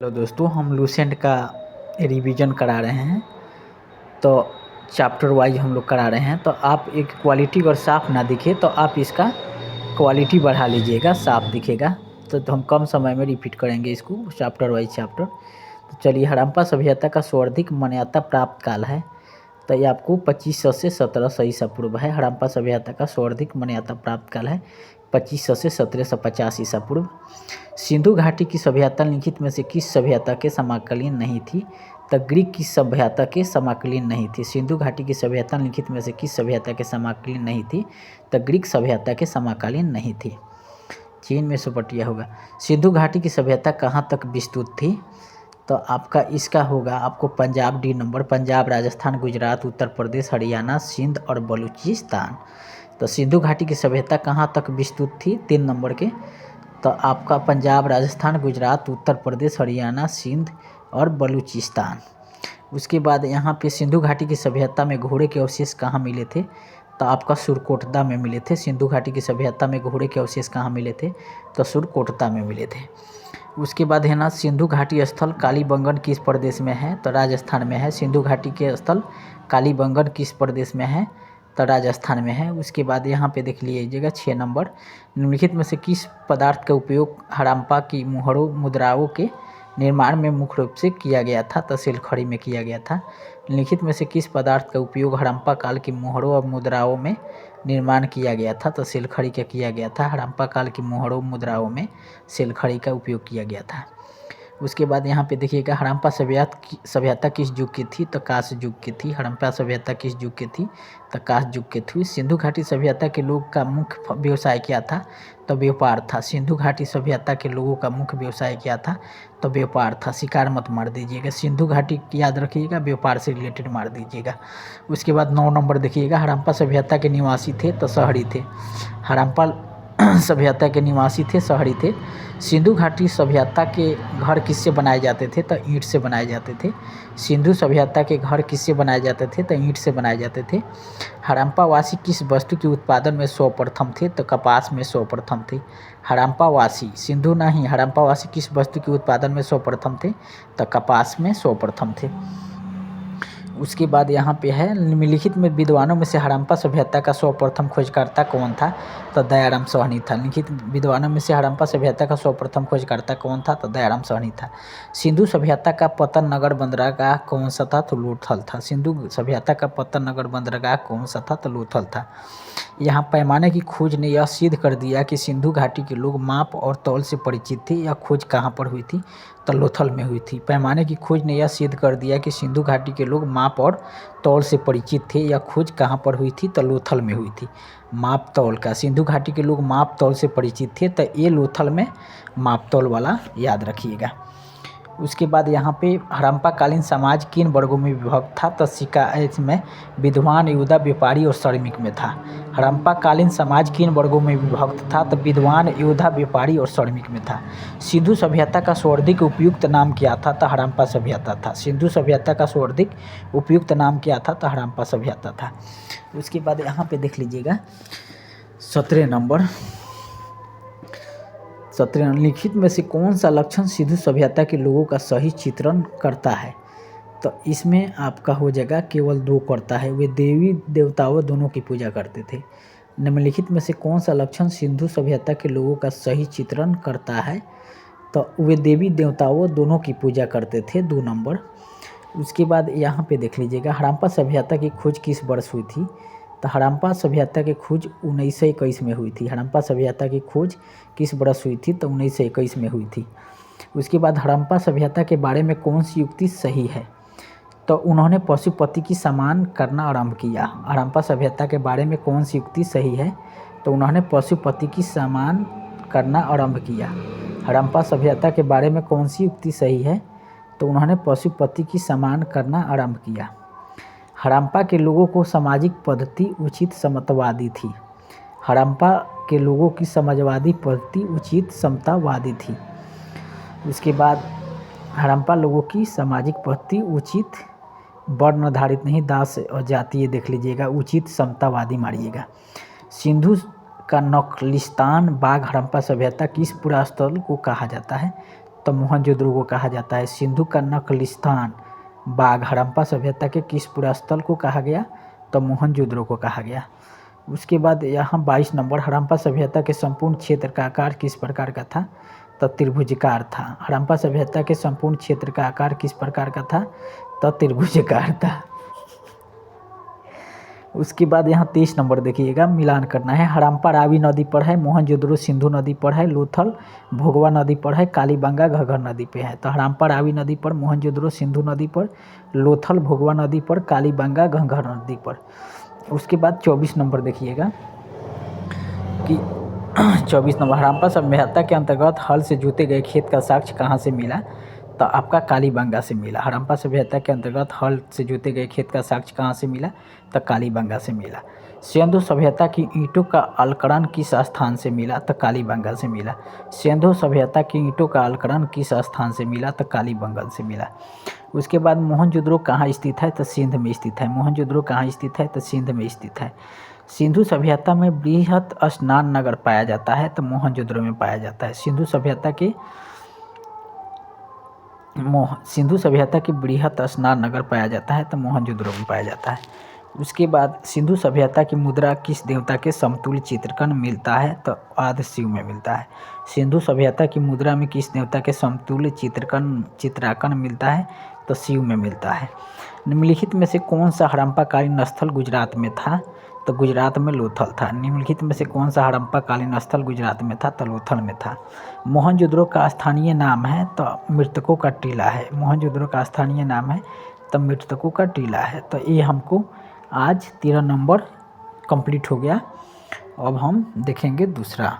Hello दोस्तों, हम Lucent का रिवीजन करा रहे हैं। तो चैप्टर वाइज हम लोग करा रहे हैं। तो आप एक क्वालिटी और साफ़ ना दिखे तो आप इसका क्वालिटी बढ़ा लीजिएगा, साफ़ दिखेगा। तो हम कम समय में रिपीट करेंगे इसको, चैप्टर वाइज चैप्टर। तो चलिए, हड़प्पा सभ्यता का सर्वाधिक मान्यता प्राप्त काल है। तो ये आपको 2500 से 1700 ईसा पूर्व है। हड़प्पा सभ्यता का सर्वाधिक मान्यता प्राप्त काल है 2500 से 1750 ईसा पूर्व। सिंधु घाटी की सभ्यता लिखित में से किस सभ्यता के समकालीन नहीं थी? तो ग्रीक की सभ्यता के समकालीन नहीं थी। सिंधु घाटी की सभ्यता लिखित में से किस सभ्यता के समकालीन नहीं थी? तो ग्रीक सभ्यता के समकालीन नहीं थी। चीन में सुपटिया होगा। सिंधु घाटी की सभ्यता कहाँ तक विस्तृत थी? तो आपका इसका होगा आपको पंजाब, डी नंबर, पंजाब, राजस्थान, गुजरात, उत्तर प्रदेश, हरियाणा, सिंध और बलूचिस्तान। तो सिंधु घाटी की सभ्यता कहाँ तक विस्तृत थी? 3 नंबर के। तो आपका पंजाब, राजस्थान, गुजरात, उत्तर प्रदेश, हरियाणा, सिंध और बलूचिस्तान। उसके बाद यहाँ पे सिंधु घाटी की सभ्यता में घोड़े के अवशेष कहाँ मिले थे? तो आपका सुरकोटदा में मिले थे। सिंधु घाटी की सभ्यता में घोड़े के अवशेष कहाँ मिले थे? तो सुरकोटदा में मिले थे। उसके बाद है ना, सिंधु घाटी स्थल कालीबंगन किस प्रदेश में है? तो राजस्थान में है। सिंधु घाटी के स्थल कालीबंगन किस प्रदेश में है? तो राजस्थान में है। उसके बाद यहाँ पे देख लीजिएगा 6 नंबर, निम्नलिखित में से किस पदार्थ का उपयोग हड़प्पा की मुहरों मुद्राओं के निर्माण में मुख्य रूप से किया गया था? तो सिलखड़ी में किया गया था। निम्नलिखित में से किस पदार्थ का उपयोग हड़प्पा काल की मुहरों और मुद्राओं में निर्माण किया गया था? तो सिलखड़ी का किया गया था। हड़प्पा काल की मुहरों मुद्राओं में सिलखड़ी का उपयोग किया गया था। उसके बाद यहाँ पे देखिएगा, हड़प्पा सभ्यता किस युग की थी? तो कांस्य युग की थी। हड़प्पा सभ्यता किस युग की थी? तो कांस्य युग की थी। सिंधु घाटी सभ्यता के लोग का मुख्य व्यवसाय क्या था? तो व्यापार था। सिंधु घाटी सभ्यता के लोगों का मुख्य व्यवसाय क्या था? तो व्यापार था। शिकार मत मार दीजिएगा, सिंधु घाटी याद रखिएगा, व्यापार से रिलेटेड मार दीजिएगा। उसके बाद 9 नंबर देखिएगा, हड़प्पा सभ्यता के निवासी थे तो शहरी थे। हड़प्पा सभ्यता के निवासी थे, शहरी थे। सिंधु घाटी सभ्यता के घर किससे बनाए जाते थे? तो ईंट से बनाए जाते थे। सिंधु सभ्यता के घर किससे बनाए जाते थे? तो ईंट से बनाए जाते थे। हड़प्पा वासी किस वस्तु के उत्पादन में सर्वप्रथम थे? तो कपास में सर्वप्रथम थे। हड़प्पा वासी, सिंधु नहीं, हड़प्पा वासी किस वस्तु के उत्पादन में सर्वप्रथम थे? तो कपास में सर्वप्रथम थे। उसके बाद यहाँ पे है, निम्नलिखित में विद्वानों में से हड़प्पा सभ्यता का सर्वप्रथम खोजकर्ता कौन था? तो दयाराम साहनी था। लिखित विद्वानों में से हड़प्पा सभ्यता का सर्वप्रथम खोजकर्ता कौन था? तो दयाराम साहनी था। सिंधु सभ्यता का पतन नगर बंदरगाह कौन सा था? तो लोथल था। सिंधु सभ्यता का पतन नगर बंदरगाह कौन सा था? तो लोथल था। यहाँ पैमाने की खोज ने यह सिद्ध कर दिया कि सिंधु घाटी के लोग माप और तौल से परिचित थे। यह खोज कहाँ पर हुई थी? तो लोथल में हुई थी। पैमाने की खोज ने यह सिद्ध कर दिया कि सिंधु घाटी के लोग माप और तौल से परिचित थे। यह खोज कहाँ पर हुई थी? तो लोथल में हुई थी। माप तौल का, सिंधु घाटी के लोग माप तौल से परिचित थे, तो ये लोथल में माप तौल वाला याद रखिएगा। उसके बाद यहाँ पे हड़प्पा कालीन समाज किन वर्गों में विभक्त था? तो शिकायत में विद्वान, युवा, व्यापारी और श्रमिक में था। हड़प्पा कालीन समाज किन वर्गों में विभक्त था? तो विद्वान, युवा, व्यापारी और श्रमिक में था। सिंधु सभ्यता का सर्वाधिक उपयुक्त नाम क्या था? तो हड़प्पा सभ्यता था। सिंधु सभ्यता का सर्वाधिक उपयुक्त नाम क्या था? तो हड़प्पा सभ्यता था। उसके बाद यहाँ पे देख लीजिएगा 17 नंबर, 17 लिखित में से कौन सा लक्षण सिंधु सभ्यता के लोगों का सही चित्रण करता है? तो इसमें आपका हो जाएगा केवल 2 करता है। वे देवी देवताओं दोनों की पूजा करते थे। निम्नलिखित में से कौन सा लक्षण सिंधु सभ्यता के लोगों का सही चित्रण करता है? तो वे देवी देवताओं दोनों की पूजा करते थे, 2 नंबर। उसके बाद यहाँ पे देख लीजिएगा, हड़प्पा सभ्यता की खोज किस वर्ष हुई थी? तो हड़प्पा सभ्यता की खोज 1921 में हुई थी। हड़प्पा सभ्यता की खोज किस वर्ष हुई थी? तो 1921 में हुई थी। उसके बाद हड़प्पा सभ्यता के बारे में कौन सी युक्ति सही है? तो उन्होंने पशुपति की समान करना आरंभ किया। हड़प्पा सभ्यता के बारे में कौन सी युक्ति सही है? तो उन्होंने पशुपति की समान करना आरंभ किया। हड़प्पा सभ्यता के बारे में कौन सी युक्ति सही है? तो उन्होंने पशुपति की समान करना आरंभ किया। हड़प्पा के लोगों को सामाजिक पद्धति उचित समतावादी थी। हड़प्पा के लोगों की समाजवादी पद्धति उचित समतावादी थी। उसके बाद हड़प्पा लोगों की सामाजिक पद्धति उचित वर्ण आधारित नहीं, दास और जातीय देख लीजिएगा, उचित समतावादी मारिएगा। सिंधु का नौखलिस्तान बाग हड़प्पा सभ्यता किस पुरास्थल को कहा जाता है? तो मोहनजोदड़ो को कहा जाता है। सिंधु का नकलिस्तान बाग हड़प्पा सभ्यता के किस पुरास्थल को कहा गया? तो मोहनजोदड़ो को कहा गया। उसके बाद यहाँ 22 नंबर, हड़प्पा सभ्यता के संपूर्ण क्षेत्र का आकार किस प्रकार का था? तो त्रिभुजाकार था। हड़प्पा सभ्यता के संपूर्ण क्षेत्र का आकार किस प्रकार का था? तो त्रिभुजाकार था। उसके बाद यहाँ 23 नंबर देखिएगा, मिलान करना है। हड़प्पा रावी नदी पर है, मोहनजोदड़ो सिंधु नदी पर है, लोथल भोगवा नदी पर है, कालीबंगा घग्गर नदी पे है। तो हड़प्पा रावी नदी पर, मोहनजोदड़ो सिंधु नदी पर, लोथल भोगवा नदी पर, कालीबंगा घग्गर नदी पर। उसके बाद 24 नंबर देखिएगा कि 24 नंबर, हड़प्पा सभ्यता के अंतर्गत हल से जोते गए खेत का साक्ष्य कहाँ से मिला? तो आपका कालीबंगा से मिला। हड़प्पा सभ्यता के अंतर्गत हल से जोते गए खेत का साक्ष्य कहाँ से मिला? तो कालीबंगा से मिला। सिंधु सभ्यता की ईंटों का अलकरण किस स्थान से मिला? तो कालीबंगा से मिला। सिंधु सभ्यता की ईंटों का अलकरण किस स्थान से मिला? तो कालीबंगा से मिला। उसके बाद मोहनजोदड़ो कहाँ स्थित है? तो सिंध में स्थित है। मोहनजोदड़ो कहाँ स्थित है? तो सिंध में स्थित है। सिंधु सभ्यता में बृहत स्नान नगर पाया जाता है, तो मोहनजोदड़ो में पाया जाता है। सिंधु सभ्यता की बृहत स्नान नगर पाया जाता है, तो मोहनजोदड़ो में पाया जाता है। उसके बाद सिंधु सभ्यता की मुद्रा किस देवता के समतुल्य चित्रकन मिलता है? तो आदि शिव में मिलता है। सिंधु सभ्यता की मुद्रा में किस देवता के समतुल्य चित्रांकन मिलता है? तो शिव में मिलता है। निम्नलिखित में से कौन सा हड़प्पाकालीन स्थल गुजरात में था? तो गुजरात में लोथल था। निम्नलिखित में से कौन सा हड़प्पाकालीन स्थल गुजरात में था? तो लोथल में था। मोहनजोदड़ो का स्थानीय नाम है? तो मृतकों का टीला है। मोहनजोदड़ो का स्थानीय नाम है तो मृतकों का टीला है। तो ये हमको आज 13 नंबर कंप्लीट हो गया। अब हम देखेंगे दूसरा।